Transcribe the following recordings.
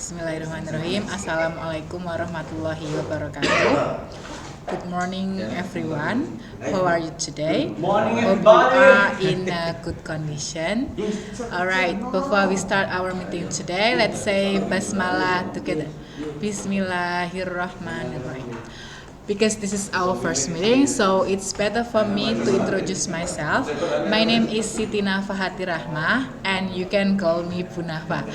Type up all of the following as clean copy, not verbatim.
Bismillahirrahmanirrahim. Assalamualaikum warahmatullahi wabarakatuh. Good morning everyone. How are you today? Morning Hope you everybody. are in a good condition. Alright, before we start our meeting today, let's say Basmalah together. Bismillahirrahmanirrahim. Because this is our first meeting, so it's better for me to introduce myself. My name is Siti Nafahati Rahmah, and you can call me Bu Nafah.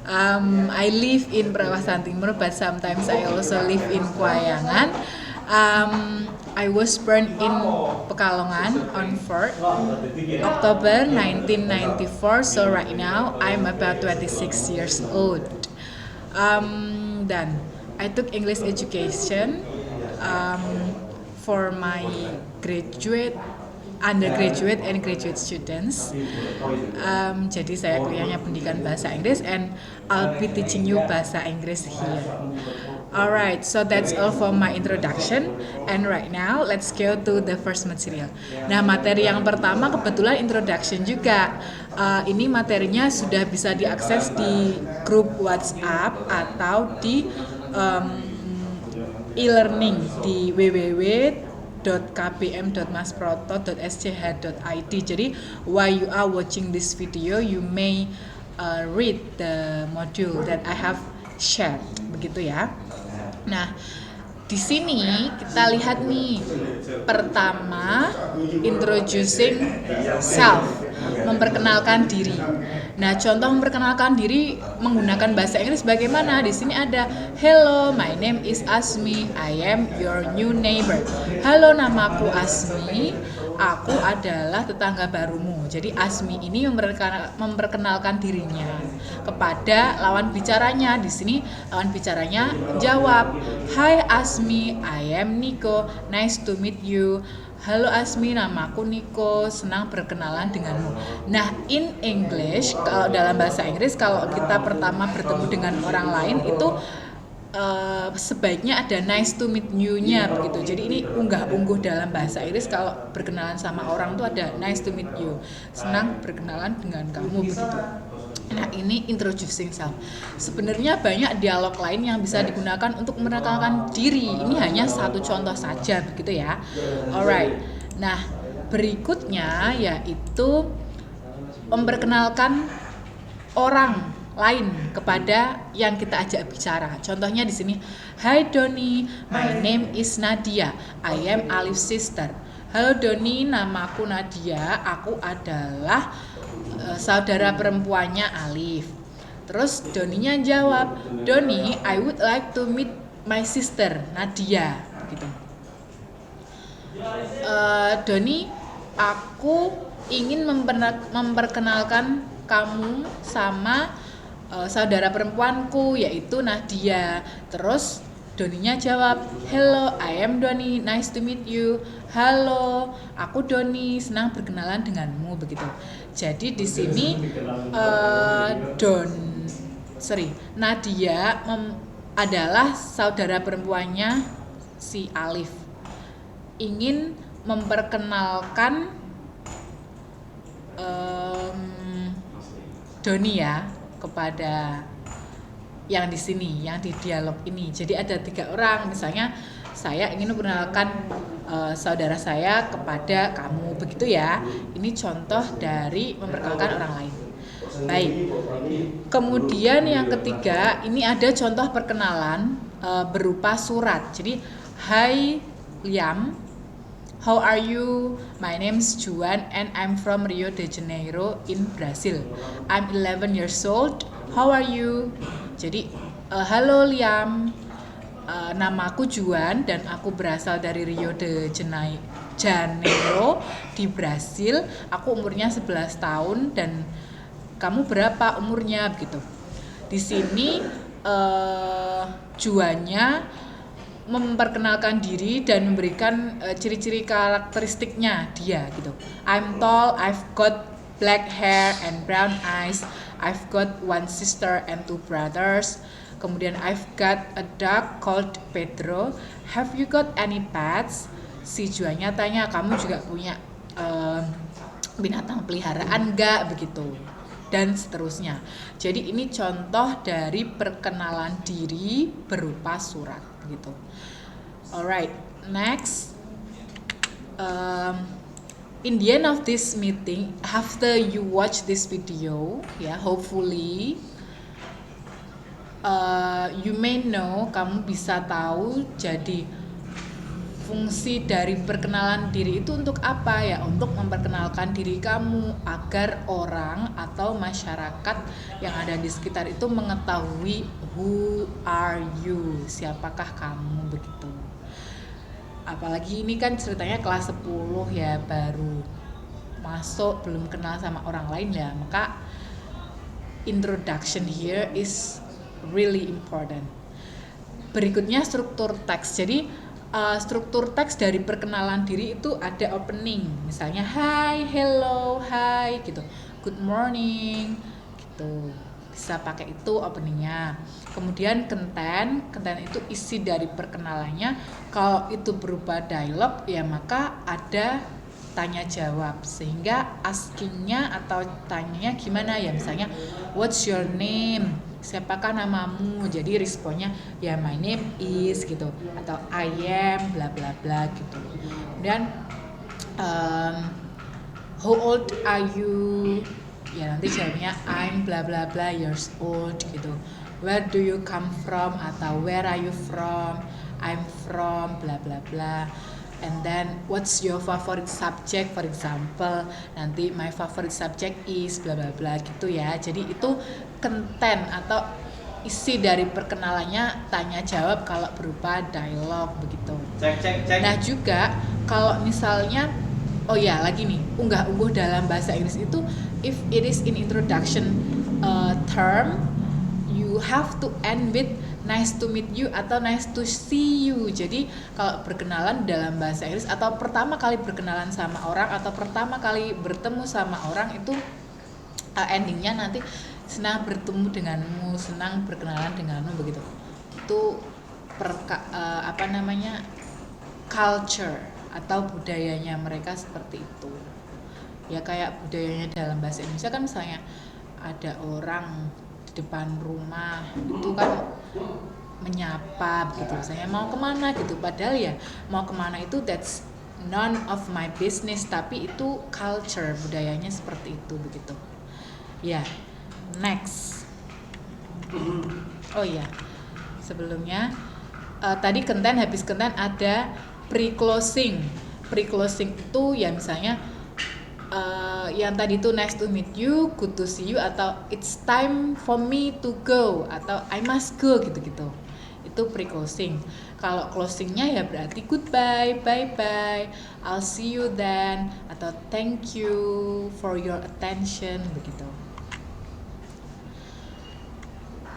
I live in Perawatan Timur, but sometimes I also live in Kuayangan. I was born in Pekalongan on 4th October 1994, so right now I'm about 26 years old. Then I took English education for my undergraduate and graduate students. Jadi saya kuliahnya pendidikan bahasa Inggris, and I'll be teaching you bahasa Inggris here. Alright, so that's all for my introduction, and right now let's go to the first material. Nah, materi yang pertama kebetulan introduction juga. Ini materinya sudah bisa diakses di grup WhatsApp atau di e-learning di www.kpm.masproto.sch.id. Jadi while you are watching this video, you may read the module that I have shared, begitu ya. Nah, di sini kita lihat nih, pertama introducing self, memperkenalkan diri. Nah, contoh memperkenalkan diri menggunakan bahasa Inggris bagaimana? Di sini ada hello, my name is Asmi, I am your new neighbor. Halo, namaku Asmi, aku adalah tetangga barumu. Jadi Asmi ini memperkenalkan dirinya kepada lawan bicaranya. Di sini lawan bicaranya jawab, "Hi Asmi, I am Nico, nice to meet you." Halo Asmi, namaku Nico, senang berkenalan denganmu. Nah, in English, kalau dalam bahasa Inggris, kalau kita pertama bertemu dengan orang lain itu sebaiknya ada nice to meet you-nya begitu. Jadi ini unggah-ungguh dalam bahasa Inggris, kalau berkenalan sama orang tuh ada nice to meet you, senang berkenalan dengan kamu begitu. Nah, ini introducing self. Sebenarnya banyak dialog lain yang bisa digunakan untuk memperkenalkan diri. Ini hanya satu contoh saja begitu ya. Alright. Nah, berikutnya yaitu memperkenalkan orang lain kepada yang kita ajak bicara. Contohnya di sini, "Hi Doni, my name is Nadia. I am Alif's sister." Halo Doni, namaku Nadia. Aku adalah saudara perempuannya Alif. Terus Doninya jawab, "Doni, I would like to meet my sister Nadia." Gitu. Doni, aku ingin memperkenalkan kamu sama saudara perempuanku yaitu Nadia. Terus Doninya jawab, "Hello, I am Doni, nice to meet you." Halo, aku Doni, senang berkenalan denganmu begitu. Jadi di sini Nadia adalah saudara perempuannya si Alif. Ingin memperkenalkan Doni ya kepada yang di sini, yang di dialog ini. Jadi ada 3 orang, misalnya saya ingin memperkenalkan saudara saya kepada kamu, begitu ya. Ini contoh dari memperkenalkan orang lain. Baik. Kemudian yang ketiga, ini ada contoh perkenalan berupa surat. Jadi, "Hi Liam, how are you? My name's Juan and I'm from Rio de Janeiro in Brazil. I'm 11 years old. How are you?" Jadi, "Halo Liam, namaku Juan dan aku berasal dari Rio de Janeiro di Brasil. Aku umurnya 11 tahun dan kamu berapa umurnya?" Begitu. Di sini Juannya memperkenalkan diri dan memberikan ciri-ciri karakteristiknya dia gitu. "I'm tall, I've got black hair and brown eyes. I've got one sister and 2 brothers. Kemudian I've got a dog called Pedro. Have you got any pets?" Si Juannya tanya, "Kamu juga punya binatang peliharaan enggak?" Begitu. dan seterusnya. Jadi ini contoh dari perkenalan diri berupa surat gitu. Alright, next. In the end of this meeting, after you watch this video, ya, hopefully you may know, kamu bisa tahu jadi fungsi dari perkenalan diri itu untuk apa ya? Untuk memperkenalkan diri kamu agar orang atau masyarakat yang ada di sekitar itu mengetahui who are you, siapakah kamu begitu. Apalagi ini kan ceritanya kelas 10 ya, baru masuk, belum kenal sama orang lain ya, maka introduction here is really important. Berikutnya struktur teks. Jadi struktur teks dari perkenalan diri itu ada opening, misalnya hi, hello, hi gitu, good morning gitu, bisa pakai itu openingnya. Kemudian konten itu isi dari perkenalannya. Kalau itu berupa dialog ya maka ada tanya jawab, sehingga askingnya atau tanyanya gimana ya, misalnya what's your name, siapakah namamu, jadi responnya ya my name is gitu, atau I am bla bla bla gitu. Dan how old are you, ya nanti jawabnya I'm bla bla bla years old gitu. Where do you come from, atau where are you from, I'm from bla bla bla. And then what's your favorite subject, for example nanti my favorite subject is bla bla bla gitu ya. Jadi itu konten atau isi dari perkenalannya, tanya jawab kalau berupa dialog begitu. Cek. Nah juga kalau misalnya oh ya lagi nih, unggah-ungguh dalam bahasa Inggris itu if it is in introduction term, you have to end with nice to meet you atau nice to see you. Jadi kalau berkenalan dalam bahasa Inggris atau pertama kali berkenalan sama orang atau pertama kali bertemu sama orang itu endingnya nanti senang bertemu denganmu, senang berkenalan denganmu begitu. Itu culture atau budayanya mereka seperti itu. Ya kayak budayanya dalam bahasa Indonesia kan, misalnya ada orang di depan rumah itu kan menyapa begitu, misalnya mau kemana gitu, padahal ya mau kemana itu that's none of my business, tapi itu culture, budayanya seperti itu begitu ya. Next, oh ya sebelumnya tadi konten, habis konten ada pre-closing. Pre-closing itu ya misalnya yang tadi itu nice to meet you, good to see you, atau it's time for me to go, atau I must go gitu-gitu. Itu pre-closing. Kalau closingnya ya berarti goodbye, bye-bye, I'll see you then, atau thank you for your attention begitu.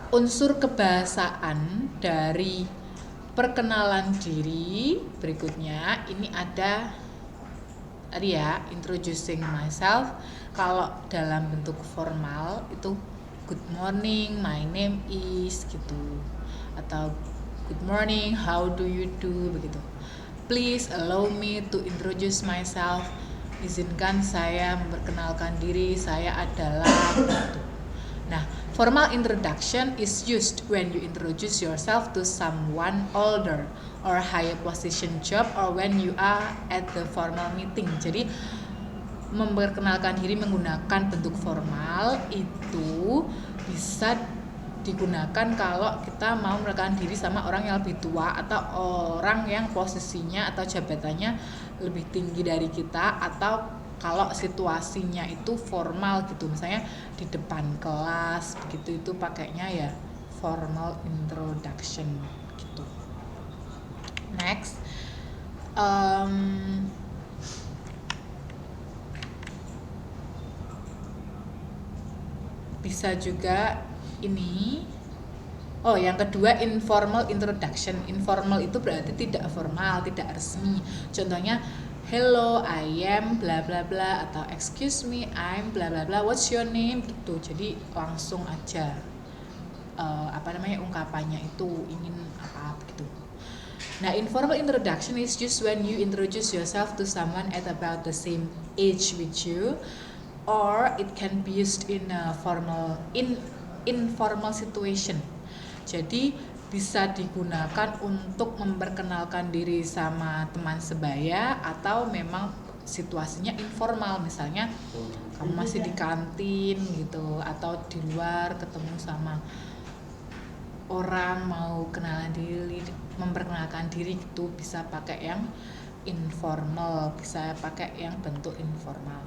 Unsur kebahasaan dari perkenalan diri berikutnya ini ada tadi ya, introducing myself. Kalau dalam bentuk formal itu good morning, my name is gitu, atau good morning, how do you do begitu. Please allow me to introduce myself, izinkan saya memperkenalkan diri, saya adalah gitu. Nah, formal introduction is used when you introduce yourself to someone older or higher position job, or when you are at the formal meeting. Jadi memperkenalkan diri menggunakan bentuk formal itu bisa digunakan kalau kita mau memperkenalkan diri sama orang yang lebih tua atau orang yang posisinya atau jabatannya lebih tinggi dari kita, atau kalau situasinya itu formal gitu, misalnya di depan kelas begitu, itu pakainya ya formal introduction gitu. Next, bisa juga ini. Oh, yang kedua informal introduction. Informal itu berarti tidak formal, tidak resmi. Contohnya hello, I am bla bla bla, atau excuse me, I'm bla bla bla, what's your name gitu. Jadi langsung aja ungkapannya itu ingin apa gitu. Nah, informal introduction is used when you introduce yourself to someone at about the same age with you, or it can be used in a informal situation. Jadi bisa digunakan untuk memperkenalkan diri sama teman sebaya atau memang situasinya informal, misalnya kamu masih di kantin gitu atau di luar ketemu sama orang mau kenalan diri, memperkenalkan diri gitu, bisa pakai yang informal, bisa pakai yang bentuk informal.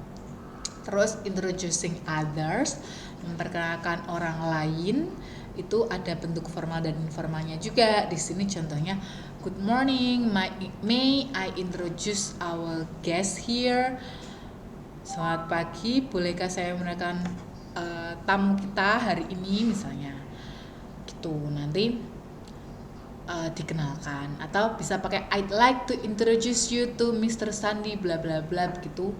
Terus introducing others, memperkenalkan orang lain, itu ada bentuk formal dan informalnya juga. Di sini contohnya, good morning, may I introduce our guest here. Selamat pagi, bolehkah saya mengenalkan tamu kita hari ini misalnya. Gitu, nanti dikenalkan. Atau bisa pakai I'd like to introduce you to Mr. Sandi bla bla bla gitu.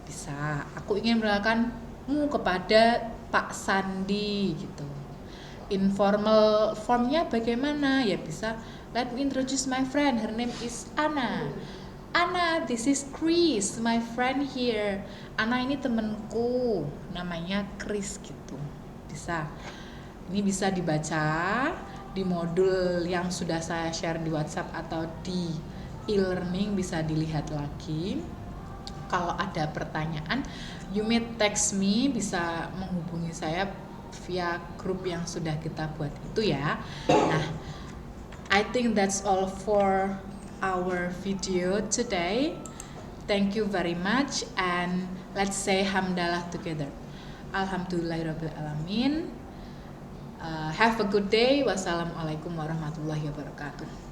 Bisa, aku ingin mengenalkanmu kepada Pak Sandi gitu. Informal formnya bagaimana? Ya bisa, let me introduce my friend, her name is Anna. Anna, this is Chris, my friend here. Anna ini temenku, namanya Chris gitu. Bisa. Ini bisa dibaca di modul yang sudah saya share di WhatsApp atau di e-learning, bisa dilihat lagi. Kalau ada pertanyaan, you may text me, bisa menghubungi saya via grup yang sudah kita buat itu ya. Nah, I think that's all for our video today. Thank you very much and let's say hamdalah together. Alhamdulillahirabbil alamin. Have a good day. Wassalamualaikum warahmatullahi wabarakatuh.